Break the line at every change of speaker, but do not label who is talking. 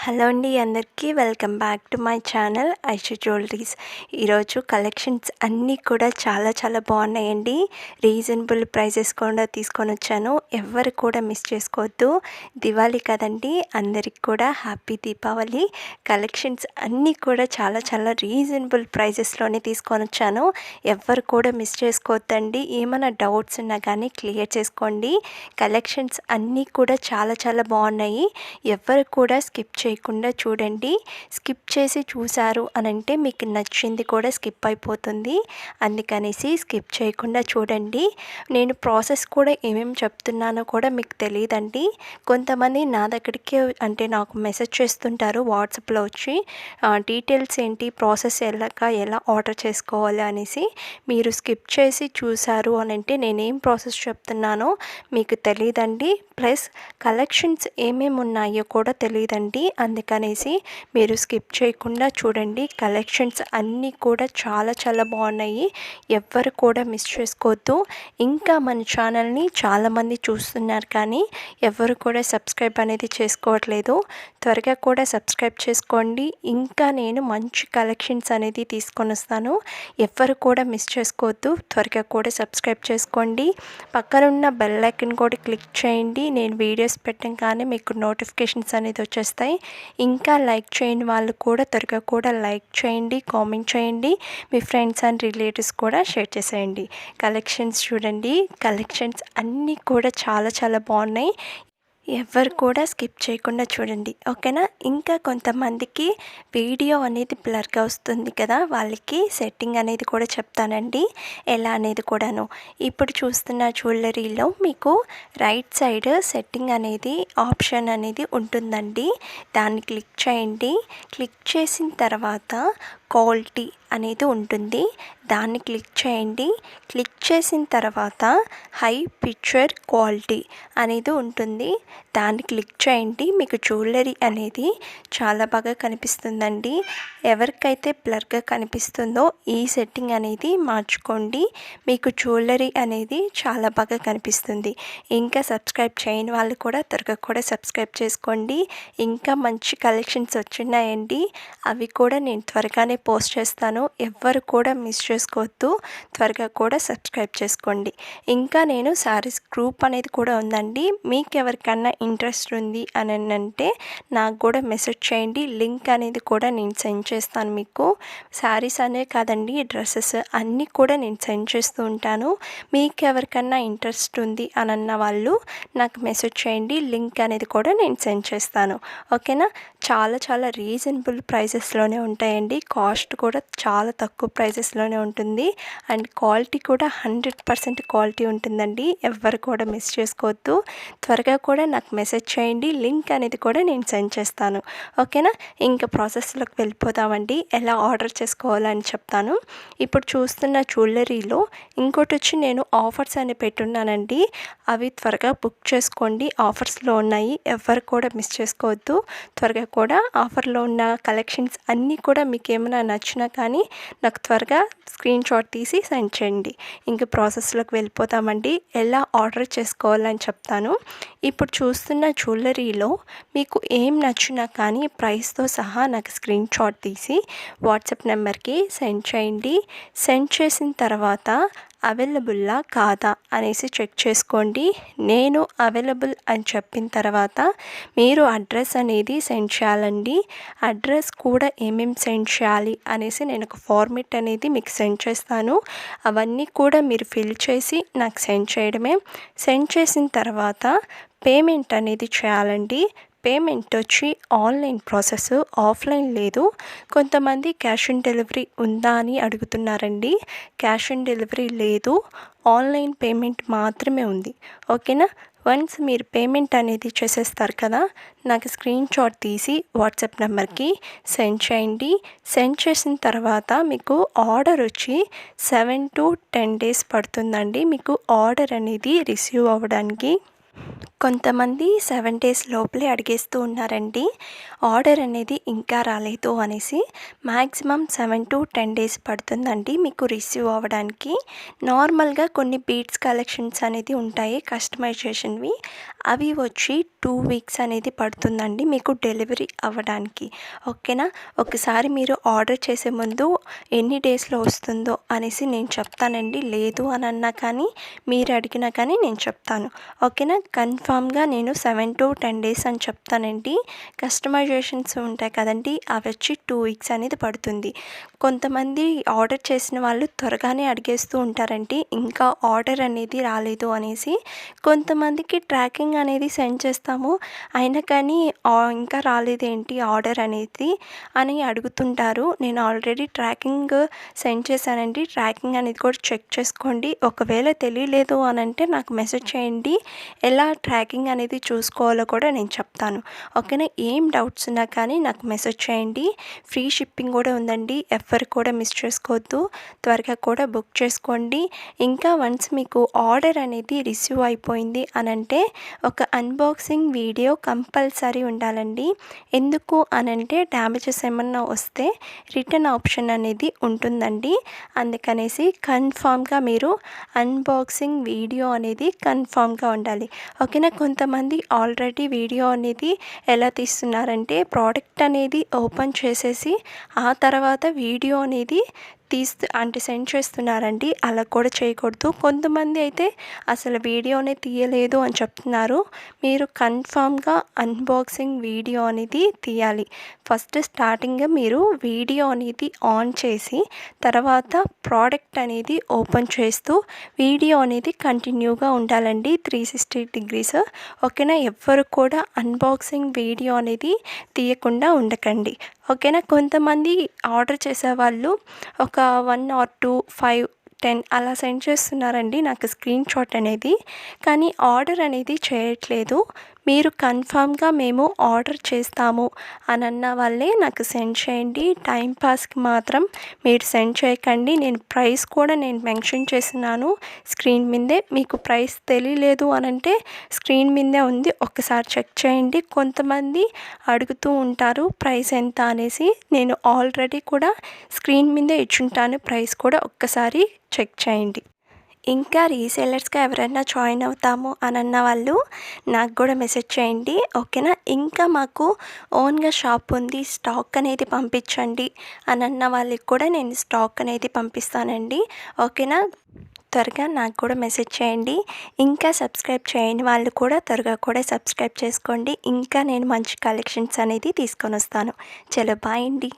Hello అండి, అందరికీ welcome back to my channel Aishu jewelleries. ఈరోజు కలెక్షన్స్ అన్నీ కూడా చాలా బాగున్నాయండి. రీజనబుల్ ప్రైజెస్ కూడా తీసుకొని వచ్చాను. ఎవరు కూడా మిస్ చేసుకోవద్దు. దివాళీ కదండి, అందరికి కూడా హ్యాపీ దీపావళి. కలెక్షన్స్ అన్నీ కూడా చాలా రీజనబుల్ ప్రైజెస్లోనే తీసుకొని వచ్చాను. ఎవరు కూడా మిస్ చేసుకోవద్దండి. ఏమైనా డౌట్స్ ఉన్నా కానీ క్లియర్ చేసుకోండి. కలెక్షన్స్ అన్నీ కూడా చాలా బాగున్నాయి. ఎవరు కూడా స్కిప్ చేయకుండా చూడండి. స్కిప్ చేసి చూసారు అని అంటే మీకు నచ్చింది కూడా స్కిప్ అయిపోతుంది. అందుకనేసి స్కిప్ చేయకుండా చూడండి. నేను ప్రాసెస్ కూడా ఏమేమి చెప్తున్నానో కూడా మీకు తెలియదండి. కొంతమంది నా దగ్గరికి అంటే నాకు మెసేజ్ చేస్తుంటారు వాట్సాప్లో వచ్చి, డీటెయిల్స్ ఏంటి, ప్రాసెస్ ఎలా ఆర్డర్ చేసుకోవాలి అనేసి. మీరు స్కిప్ చేసి చూసారు అని అంటే నేనేం ప్రాసెస్ చెప్తున్నానో మీకు తెలియదండి. ప్లస్ కలెక్షన్స్ ఏమేమి ఉన్నాయో కూడా తెలియదండి. అందుకనేసి మీరు స్కిప్ చేయకుండా చూడండి. కలెక్షన్స్ అన్నీ కూడా చాలా బాగున్నాయి. ఎవ్వరు కూడా మిస్ చేసుకోవద్దు. ఇంకా మన ఛానల్ని చాలామంది చూస్తున్నారు కానీ ఎవరు కూడా సబ్స్క్రైబ్ అనేది చేసుకోవట్లేదు. త్వరగా కూడా సబ్స్క్రైబ్ చేసుకోండి. ఇంకా నేను మంచి కలెక్షన్స్ అనేది తీసుకొని వస్తాను. ఎవ్వరు కూడా మిస్ చేసుకోవద్దు. త్వరగా కూడా సబ్స్క్రైబ్ చేసుకోండి. పక్కనున్న బెల్ ఐకాన్ కూడా క్లిక్ చేయండి. నేను వీడియోస్ పెట్టగానే మీకు నోటిఫికేషన్స్ అనేది వచ్చేస్తాయి. ఇంకా లైక్ చేయని వాళ్ళు కూడా త్వరగా కూడా లైక్ చేయండి, కామెంట్ చేయండి. మీ ఫ్రెండ్స్ అండ్ రిలేటివ్స్ కూడా షేర్ చేసేయండి. కలెక్షన్స్ చూడండి. కలెక్షన్స్ అన్నీ కూడా చాలా బాగున్నాయి. ఎవరు కూడా స్కిప్ చేయకుండా చూడండి, ఓకేనా. ఇంకా కొంతమందికి వీడియో అనేది బ్లర్గా వస్తుంది కదా, వాళ్ళకి సెట్టింగ్ అనేది కూడా చెప్తానండి, ఎలా అనేది కూడాను. ఇప్పుడు చూస్తున్న జ్యువెలరీలో మీకు రైట్ సైడ్ సెట్టింగ్ అనేది ఆప్షన్ అనేది ఉంటుందండి. దాన్ని క్లిక్ చేయండి. క్లిక్ చేసిన తర్వాత క్వాలిటీ అనేది ఉంటుంది. దాన్ని క్లిక్ చేయండి. క్లిక్ చేసిన తర్వాత హై పిక్చర్ క్వాలిటీ అనేది ఉంటుంది. దాన్ని క్లిక్ చేయండి. మీకు జ్యువెలరీ అనేది చాలా బాగా కనిపిస్తుందండి. ఎవరికైతే బ్లర్గా కనిపిస్తుందో ఈ సెట్టింగ్ అనేది మార్చుకోండి. మీకు జ్యువెలరీ అనేది చాలా బాగా కనిపిస్తుంది. ఇంకా సబ్స్క్రైబ్ చేయని వాళ్ళు కూడా త్వరగా కూడా సబ్స్క్రైబ్ చేసుకోండి. ఇంకా మంచి కలెక్షన్స్ వచ్చినాయండి. అవి కూడా నేను త్వరగానే పోస్ట్ చేస్తాను. ఎవ్వరు కూడా మిస్ చేసుకోవద్దు. త్వరగా కూడా సబ్స్క్రైబ్ చేసుకోండి. ఇంకా నేను శారీస్ గ్రూప్ అనేది కూడా ఉందండి. మీకు ఎవరికన్నా ఇంట్రెస్ట్ ఉంది అని అంటే నాకు కూడా మెసేజ్ చేయండి. లింక్ అనేది కూడా నేను సెండ్ చేస్తాను మీకు. శారీస్ అనే కాదండి, డ్రెస్సెస్ అన్నీ కూడా నేను సెండ్ చేస్తూ ఉంటాను. మీకు ఎవరికన్నా ఇంట్రెస్ట్ ఉంది అని అన్న వాళ్ళు నాకు మెసేజ్ చేయండి. లింక్ అనేది కూడా నేను సెండ్ చేస్తాను, ఓకేనా. చాలా రీజనబుల్ ప్రైజెస్లోనే ఉంటాయండి. కాస్ట్ కూడా చాలా తక్కువ ప్రైజెస్లోనే ఉంటుంది. అండ్ క్వాలిటీ కూడా 100% క్వాలిటీ ఉంటుందండి. ఎవ్వరు కూడా మిస్ చేసుకోవద్దు. త్వరగా కూడా నాకు మెసేజ్ చేయండి. లింక్ అనేది కూడా నేను సెండ్ చేస్తాను, ఓకేనా. ఇంకా ప్రాసెస్లోకి వెళ్ళిపోదామండి. ఎలా ఆర్డర్ చేసుకోవాలని చెప్తాను. ఇప్పుడు చూస్తున్న జ్యువెలరీలో ఇంకోటి వచ్చి నేను ఆఫర్స్ అని పెట్టున్నానండి. అవి త్వరగా బుక్ చేసుకోండి. ఆఫర్స్లో ఉన్నాయి. ఎవ్వరు కూడా మిస్ చేసుకోవద్దు. త్వరగా కూడా ఆఫర్లో ఉన్న కలెక్షన్స్ అన్నీ కూడా మీకు ఏమైనా నచ్చినా కానీ నాకు త్వరగా స్క్రీన్ షాట్ తీసి సెండ్ చేయండి. ఇంక ప్రాసెస్లోకి వెళ్ళిపోతామండి. ఎలా ఆర్డర్ చేసుకోవాలని చెప్తాను. ఇప్పుడు చూస్తున్న జ్యువెలరీలో మీకు ఏం నచ్చినా కానీ ప్రైస్తో సహా నాకు స్క్రీన్ షాట్ తీసి వాట్సాప్ నెంబర్కి సెండ్ చేయండి. సెండ్ చేసిన తర్వాత అవైలబుల్లా కాదా అనేసి చెక్ చేసుకోండి. నేను అవైలబుల్ అని చెప్పిన తర్వాత మీరు అడ్రస్ అనేది సెండ్ చేయాలండి. అడ్రస్ కూడా ఏమేమి సెండ్ చేయాలి అనేసి నేను ఒక ఫార్మెట్ అనేది మీకు సెండ్ చేస్తాను. అవన్నీ కూడా మీరు ఫిల్ చేసి నాకు సెండ్ చేయడమే. సెండ్ చేసిన తర్వాత పేమెంట్ అనేది చేయాలండి. పేమెంట్ వచ్చి ఆన్లైన్ ప్రాసెస్, ఆఫ్లైన్ లేదు. కొంతమంది క్యాష్ ఆన్ డెలివరీ ఉందా అని అడుగుతున్నారండి. క్యాష్ ఆన్ డెలివరీ లేదు, ఆన్లైన్ పేమెంట్ మాత్రమే ఉంది, ఓకేనా. వన్స్ మీరు పేమెంట్ అనేది చేసేస్తారు కదా, నాకు స్క్రీన్ షాట్ తీసి వాట్సాప్ నెంబర్కి సెండ్ చేయండి. సెండ్ చేసిన తర్వాత మీకు ఆర్డర్ వచ్చి 7 to 10 days పడుతుందండి మీకు ఆర్డర్ అనేది రిసీవ్ అవ్వడానికి. కొంతమంది 7 డేస్ లోపలే అడిగేస్తూ ఉన్నారండి. ఆర్డర్ అనేది ఇంకా రాలేదు అనేసి. మ్యాక్సిమం 7-10 డేస్ పడుతుందండి మీకు రిసీవ్ అవ్వడానికి. నార్మల్‌గా కొన్ని బీడ్స్ కలెక్షన్స్ అనేది ఉంటాయి కస్టమైజేషన్‌వి. అవి వచ్చి 2 వీక్స్ అనేది పడుతుందండి మీకు డెలివరీ అవ్వడానికి. ఓకేనా. ఒకసారి మీరు ఆర్డర్ చేసే ముందు ఎన్ని డేస్‌లో వస్తుందో అనేసి నేను చెప్తానండి. లేదు అని అన్నా కానీ, మీరు అడిగినా కానీ నేను చెప్తాను. ఓకేనా. కన్ఫామ్‌గా నేను 7-10 డేస్ అని చెప్తానండి. కస్టమైజేషన్స్ ఉంటాయి కదండీ, అవి వచ్చి 2 వీక్స్ అనేది పడుతుంది. కొంతమంది ఆర్డర్ చేసిన వాళ్ళు త్వరగానే అడిగేస్తూ ఉంటారండి, ఇంకా ఆర్డర్ అనేది రాలేదు అనేసి. కొంతమందికి ట్రాకింగ్ అనేది సెండ్ చేస్తాము, అయినా కానీ ఇంకా రాలేదేంటి ఆర్డర్ అనేది అని అడుగుతుంటారు. నేను ఆల్రెడీ ట్రాకింగ్ సెండ్ చేశానండి. ట్రాకింగ్ అనేది కూడా చెక్ చేసుకోండి. ఒకవేళ తెలియలేదు అని అంటే నాకు మెసేజ్ చేయండి. ఎలా ట్రాకింగ్ అనేది చూసుకోవాలో కూడా నేను చెప్తాను. ఓకేనా. ఏం డౌట్స్ ఉన్నా కానీ నాకు మెసేజ్ చేయండి. ఫ్రీ షిప్పింగ్ కూడా ఉందండి. ఎవ్వరు కూడా మిస్ చేసుకోవద్దు. త్వరగా కూడా బుక్ చేసుకోండి. ఇంకా వన్స్ మీకు ఆర్డర్ అనేది రిసీవ్ అయిపోయింది అనంటే ఒక అన్బాక్సింగ్ వీడియో కంపల్సరీ ఉండాలండి. ఎందుకు అనంటే డ్యామేజెస్ ఏమన్నా వస్తే రిటర్న్ ఆప్షన్ అనేది ఉంటుందండి. అందుకనేసి కన్ఫామ్గా మీరు అన్బాక్సింగ్ వీడియో అనేది కన్ఫామ్గా ఉండాలి. ఓకేనా. కొంతమంది ఆల్రెడీ వీడియో అనేది ఎలా తీస్తున్నారంటే ప్రోడక్ట్ అనేది ఓపెన్ చేసేసి ఆ తర్వాత వీడియో అనేది అంటే సెండ్ చేస్తున్నారండి. అలా కూడా చేయకూడదు. కొంతమంది అయితే అసలు వీడియోనే తీయలేదు అని చెప్తున్నారు. మీరు కన్ఫామ్గా అన్బాక్సింగ్ వీడియో అనేది తీయాలి. ఫస్ట్ స్టార్టింగ్ మీరు వీడియో అనేది ఆన్ చేసి తర్వాత ప్రోడక్ట్ అనేది ఓపెన్ చేస్తూ వీడియో అనేది కంటిన్యూగా ఉండాలండి 360 degrees. ఓకేనా. ఎవ్వరు కూడా అన్బాక్సింగ్ వీడియో అనేది తీయకుండా ఉండకండి. ఓకేనా. కొంతమంది ఆర్డర్ చేసేవాళ్ళు ఒక 1 or 2, 5, 10 అలా సెండ్ చేస్తున్నారండి నాకు స్క్రీన్ షాట్ అనేది. కానీ ఆర్డర్ అనేది చేయట్లేదు. మీరు కన్ఫామ్గా మేము ఆర్డర్ చేస్తాము అని అన్న వాళ్ళే నాకు సెండ్ చేయండి. టైంపాస్కి మాత్రం మీరు సెండ్ చేయకండి. నేను ప్రైస్ కూడా నేను మెన్షన్ చేస్తున్నాను స్క్రీన్ మీదే. మీకు ప్రైస్ తెలియలేదు అనంటే స్క్రీన్ మీదే ఉంది, ఒక్కసారి చెక్ చేయండి. కొంతమంది అడుగుతూ ఉంటారు ప్రైస్ ఎంత అనేసి. నేను ఆల్రెడీ కూడా స్క్రీన్ మీదే ఇచ్చుంటాను ప్రైస్ కూడా, ఒక్కసారి చెక్ చేయండి. ఇంకా రీసేలర్స్గా ఎవరైనా జాయిన్ అవుతాము అని అన్న వాళ్ళు నాకు కూడా మెసేజ్ చేయండి. ఓకేనా. ఇంకా మాకు ఓన్గా షాప్ ఉంది, స్టాక్ అనేది పంపించండి అని అన్న వాళ్ళకి కూడా నేను స్టాక్ అనేది పంపిస్తానండి. ఓకేనా. త్వరగా నాకు కూడా మెసేజ్ చేయండి. ఇంకా సబ్స్క్రైబ్ చేయని వాళ్ళు కూడా త్వరగా కూడా సబ్స్క్రైబ్ చేసుకోండి. ఇంకా నేను మంచి కలెక్షన్స్ అనేది తీసుకొని వస్తాను. చలో బాయ్ అండి.